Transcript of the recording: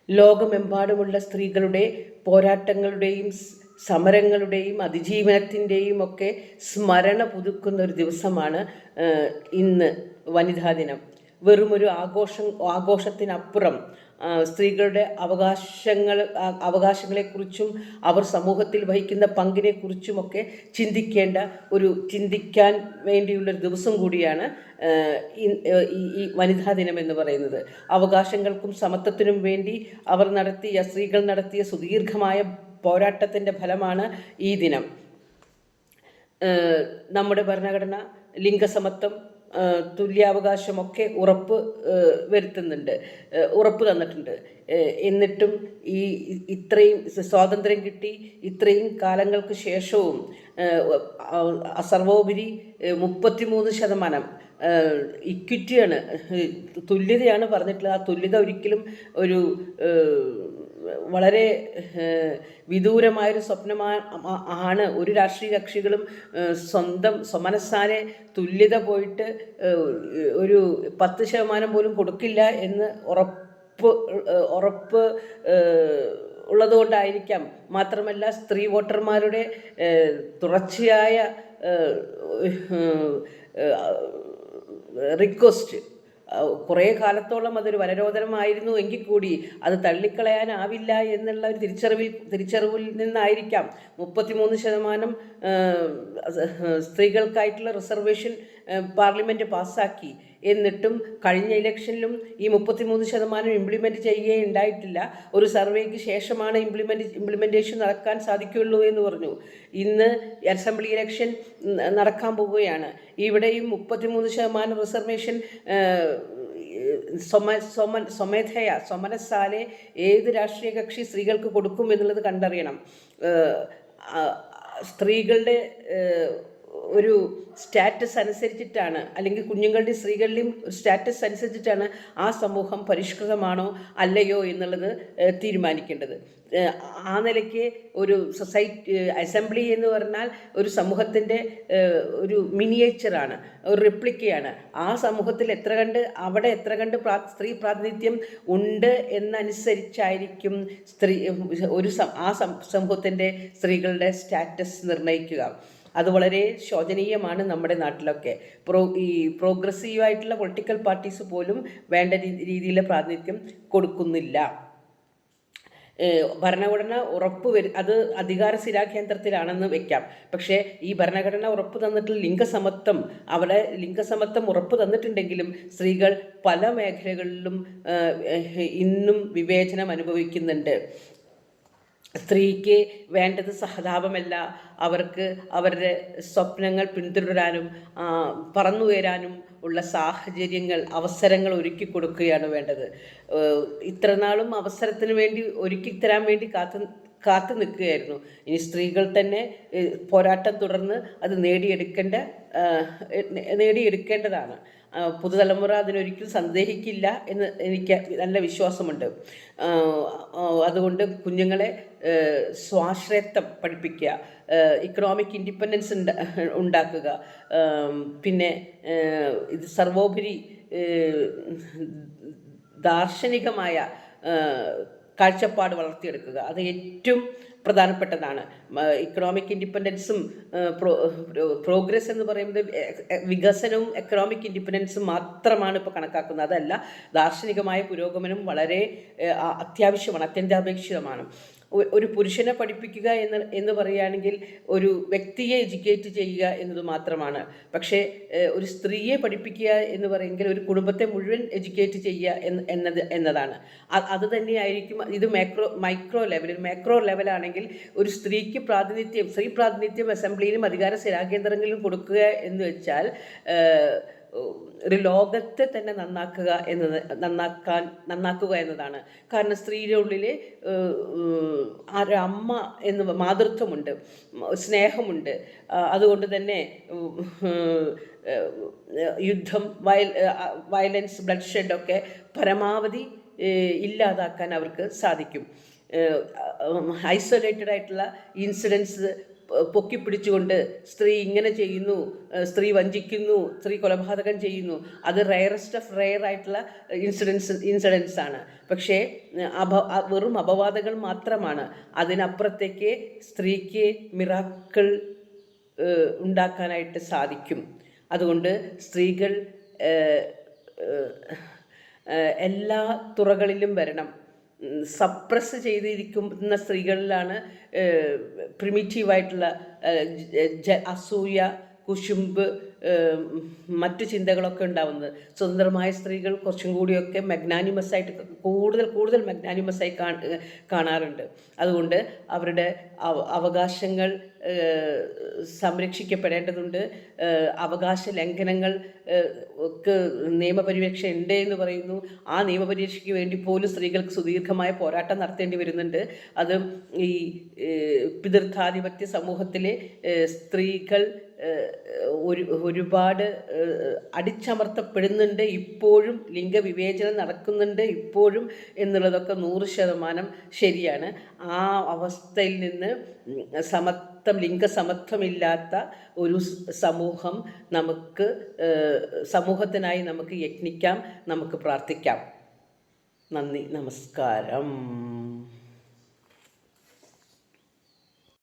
ലോകമെമ്പാടുമുള്ള സ്ത്രീകളുടെ പോരാട്ടങ്ങളുടെയും സമരങ്ങളുടെയും അതിജീവനത്തിൻ്റെയും ഒക്കെ സ്മരണ പുതുക്കുന്ന ഒരു ദിവസമാണ് ഇന്ന് വനിതാ ദിനം. വെറുമൊരു ആഘോഷത്തിനപ്പുറം സ്ത്രീകളുടെ അവകാശങ്ങളെക്കുറിച്ചും അവർ സമൂഹത്തിൽ വഹിക്കുന്ന പങ്കിനെക്കുറിച്ചുമൊക്കെ ചിന്തിക്കാൻ വേണ്ടിയുള്ളൊരു ദിവസം കൂടിയാണ് ഈ വനിതാ ദിനം എന്ന് പറയുന്നത്. അവകാശങ്ങൾക്കും സമത്വത്തിനും വേണ്ടി സ്ത്രീകൾ നടത്തിയ സുദീർഘമായ പോരാട്ടത്തിൻ്റെ ഫലമാണ് ഈ ദിനം. നമ്മുടെ ഭരണഘടന ലിംഗസമത്വം, തുല്യാവകാശമൊക്കെ ഉറപ്പ് തന്നിട്ടുണ്ട്. എന്നിട്ടും ഇത്രയും സ്വാതന്ത്ര്യം കിട്ടി ഇത്രയും കാലങ്ങൾക്ക് ശേഷവും സർവോപരി 33% ഇക്വിറ്റിയാണ്, തുല്യതയാണ് പറഞ്ഞിട്ടുള്ളത്. ആ തുല്യത ഒരിക്കലും ഒരു വളരെ വിദൂരമായൊരു സ്വപ്നമാണ്. ഒരു രാഷ്ട്രീയ കക്ഷികളും സ്വമനസ്സാലെ തുല്യത പോയിട്ട് ഒരു 10% പോലും കൊടുക്കില്ല എന്ന് ഉറപ്പ് ഉള്ളതുകൊണ്ടായിരിക്കാം. മാത്രമല്ല, സ്ത്രീ വോട്ടർമാരുടെ തുടർച്ചയായ റിക്വസ്റ്റ് കുറേ കാലത്തോളം അതൊരു വനരോധനമായിരുന്നു എങ്കിൽ കൂടി അത് തള്ളിക്കളയാനാവില്ല എന്നുള്ള ഒരു തിരിച്ചറിവിൽ നിന്നായിരിക്കാം 33% സ്ത്രീകൾക്കായിട്ടുള്ള റിസർവേഷൻ പാർലമെൻറ്റ് പാസ്സാക്കി. എന്നിട്ടും കഴിഞ്ഞ ഇലക്ഷനിലും ഈ 33% ഇംപ്ലിമെൻറ്റ് ചെയ്യുകയുണ്ടായിട്ടില്ല. ഒരു സർവേക്ക് ശേഷമാണ് ഇംപ്ലിമെൻറ്റേഷൻ നടക്കാൻ സാധിക്കുകയുള്ളൂ എന്ന് പറഞ്ഞു. ഇന്ന് അസംബ്ലി ഇലക്ഷൻ നടക്കാൻ പോവുകയാണ്. ഇവിടെയും 33% റിസർവേഷൻ സ്വമനസ്സാലെ ഏത് രാഷ്ട്രീയ കക്ഷി സ്ത്രീകൾക്ക് കൊടുക്കും എന്നുള്ളത് കണ്ടറിയണം. സ്ത്രീകളുടെ ഒരു സ്റ്റാറ്റസ് അനുസരിച്ചിട്ടാണ്, അല്ലെങ്കിൽ കുഞ്ഞുങ്ങളുടെയും സ്ത്രീകളുടെയും സ്റ്റാറ്റസ് അനുസരിച്ചിട്ടാണ് ആ സമൂഹം പരിഷ്കൃതമാണോ അല്ലയോ എന്നുള്ളത് തീരുമാനിക്കേണ്ടത്. ആ നിലയ്ക്ക് ഒരു അസംബ്ലി എന്ന് പറഞ്ഞാൽ ഒരു സമൂഹത്തിൻ്റെ ഒരു മിനിയേച്ചറാണ്, ഒരു റിപ്ലിക്കയാണ്. ആ സമൂഹത്തിൽ അവിടെ എത്ര കണ്ട് സ്ത്രീ പ്രാതിനിധ്യം ഉണ്ട് എന്നനുസരിച്ചായിരിക്കും ആ സമൂഹത്തിൻ്റെ സ്ത്രീകളുടെ സ്റ്റാറ്റസ് നിർണ്ണയിക്കുക. അത് വളരെ ശോചനീയമാണ്. നമ്മുടെ നാട്ടിലൊക്കെ ഈ പ്രോഗ്രസീവായിട്ടുള്ള പൊളിറ്റിക്കൽ പാർട്ടീസ് പോലും വേണ്ട രീതിയിലുള്ള പ്രാതിനിധ്യം കൊടുക്കുന്നില്ല. ഭരണഘടന അത് അധികാര സ്ഥിരാകേന്ദ്രത്തിലാണെന്ന് വെക്കാം. പക്ഷേ ഈ ഭരണഘടന ഉറപ്പ് തന്നിട്ടുള്ള ലിംഗസമത്വം ഉറപ്പ് തന്നിട്ടുണ്ടെങ്കിലും സ്ത്രീകൾ പല മേഖലകളിലും ഇന്നും വിവേചനം അനുഭവിക്കുന്നുണ്ട്. സ്ത്രീക്ക് വേണ്ടത് സഹതാപമല്ല, അവർക്ക് അവരുടെ സ്വപ്നങ്ങൾ പിന്തുടരാനും പറന്നുയരാനും ഉള്ള അവസരങ്ങൾ ഒരുക്കി കൊടുക്കുകയാണ് വേണ്ടത്. ഇത്രനാളും അവസരത്തിന് വേണ്ടി ഒരുക്കി തരാൻ വേണ്ടി കാത്തു നിൽക്കുകയായിരുന്നു. ഇനി സ്ത്രീകൾ തന്നെ പോരാട്ടം തുടർന്ന് അത് നേടിയെടുക്കേണ്ടതാണ്. പുതുതലമുറ അതിനൊരിക്കലും സന്ദേഹിക്കില്ല എന്ന് എനിക്ക് നല്ല വിശ്വാസമുണ്ട്. അതുകൊണ്ട് കുഞ്ഞുങ്ങളെ സ്വാശ്രയത്വം പഠിപ്പിക്കുക, ഇക്കണോമിക് ഇൻഡിപെൻഡൻസ് ഉണ്ടാക്കുക, പിന്നെ ഇത് സർവോപരി ദാർശനികമായ കാഴ്ചപ്പാട് വളർത്തിയെടുക്കുക. അത് ഏറ്റവും പ്രധാനപ്പെട്ടതാണ്. ഇക്കണോമിക് ഇൻഡിപെൻഡൻസും പ്രോഗ്രസ് എന്ന് പറയുന്നത് വികസനവും എക്കണോമിക് ഇൻഡിപെൻഡൻസും മാത്രമാണ് ഇപ്പോൾ കണക്കാക്കുന്നത്. അതല്ല, ദാർശനികമായ പുരോഗമനം വളരെ അത്യാവശ്യമാണ്, അത്യന്താപേക്ഷിതമാണ്. ഒരു പുരുഷനെ പഠിപ്പിക്കുക എന്ന് പറയുകയാണെങ്കിൽ ഒരു വ്യക്തിയെ എഡ്യൂക്കേറ്റ് ചെയ്യുക എന്നത് മാത്രമാണ്. പക്ഷേ ഒരു സ്ത്രീയെ പഠിപ്പിക്കുക എന്ന് പറയുമെങ്കിൽ ഒരു കുടുംബത്തെ മുഴുവൻ എഡ്യൂക്കേറ്റ് ചെയ്യുക എന്നതാണ്. അത് തന്നെയായിരിക്കും ഇത് മൈക്രോ ലെവലാണെങ്കിൽ ഒരു സ്ത്രീ പ്രാതിനിധ്യം അസംബ്ലിയിലും അധികാര സ്ഥിരാകേന്ദ്രങ്ങളിലും കൊടുക്കുക എന്ന് വെച്ചാൽ ഒരു ലോകത്തെ തന്നെ നന്നാക്കുക എന്നതാണ്. കാരണം സ്ത്രീയുടെ ഉള്ളിൽ അമ്മ എന്ന മാതൃത്വമുണ്ട്, സ്നേഹമുണ്ട്. അതുകൊണ്ട് തന്നെ യുദ്ധം, വയലൻസ്, ബ്ലഡ് ഷെഡൊക്കെ പരമാവധി ഇല്ലാതാക്കാൻ അവർക്ക് സാധിക്കും. ഐസൊലേറ്റഡ് ആയിട്ടുള്ള ഇൻസിഡൻസ് പൊക്കിപ്പിടിച്ചുകൊണ്ട് സ്ത്രീ ഇങ്ങനെ ചെയ്യുന്നു, സ്ത്രീ വഞ്ചിക്കുന്നു, സ്ത്രീ കൊലപാതകം ചെയ്യുന്നു, അത് റയറസ്റ്റ് ഓഫ് റയർ ആയിട്ടുള്ള ഇൻസിഡൻസ് ആണ്. പക്ഷേ വെറും അപവാദങ്ങൾ മാത്രമാണ്. അതിനപ്പുറത്തേക്ക് സ്ത്രീക്ക് മിറാക്കിൾ ഉണ്ടാക്കാനായിട്ട് സാധിക്കും. അതുകൊണ്ട് സ്ത്രീകൾ എല്ലാ തുറകളിലും വരണം. സപ്രസ് ചെയ്തിരിക്കുന്ന സ്ത്രീകളിലാണ് പ്രിമിറ്റീവായിട്ടുള്ള അസൂയ, കുശുമ്പ്, മറ്റു ചിന്തകളൊക്കെ ഉണ്ടാവുന്നത്. സ്വതന്ത്രമായ സ്ത്രീകൾ കുറച്ചും കൂടിയൊക്കെ മഗ്നാനിമസ് ആയിട്ട് കൂടുതൽ മഗ്നാനിമസ് ആയി കാണാറുണ്ട്. അതുകൊണ്ട് അവരുടെ അവകാശങ്ങൾ സംരക്ഷിക്കപ്പെടേണ്ടതുണ്ട്. അവകാശ ലംഘനങ്ങൾ നിയമപരിരക്ഷ ഉണ്ട് എന്ന് പറയുന്നു. ആ നിയമപരിരക്ഷയ്ക്ക് വേണ്ടി പോലും സ്ത്രീകൾക്ക് സുദീർഘമായ പോരാട്ടം നടത്തേണ്ടി വരുന്നുണ്ട്. അത് ഈ പിതൃത്വാധിപത്യ സമൂഹത്തിലെ സ്ത്രീകൾ ഒരുപാട് അടിച്ചമർത്തപ്പെടുന്നുണ്ട്. ഇപ്പോഴും ലിംഗവിവേചനം നടക്കുന്നുണ്ട് ഇപ്പോഴും എന്നുള്ളതൊക്കെ 100% ശരിയാണ്. ആ അവസ്ഥയിൽ നിന്ന് ലിംഗസമത്വമില്ലാത്ത ഒരു സമൂഹത്തിനായി നമുക്ക് യത്നിക്കാം, നമുക്ക് പ്രാർത്ഥിക്കാം. നന്ദി, നമസ്കാരം.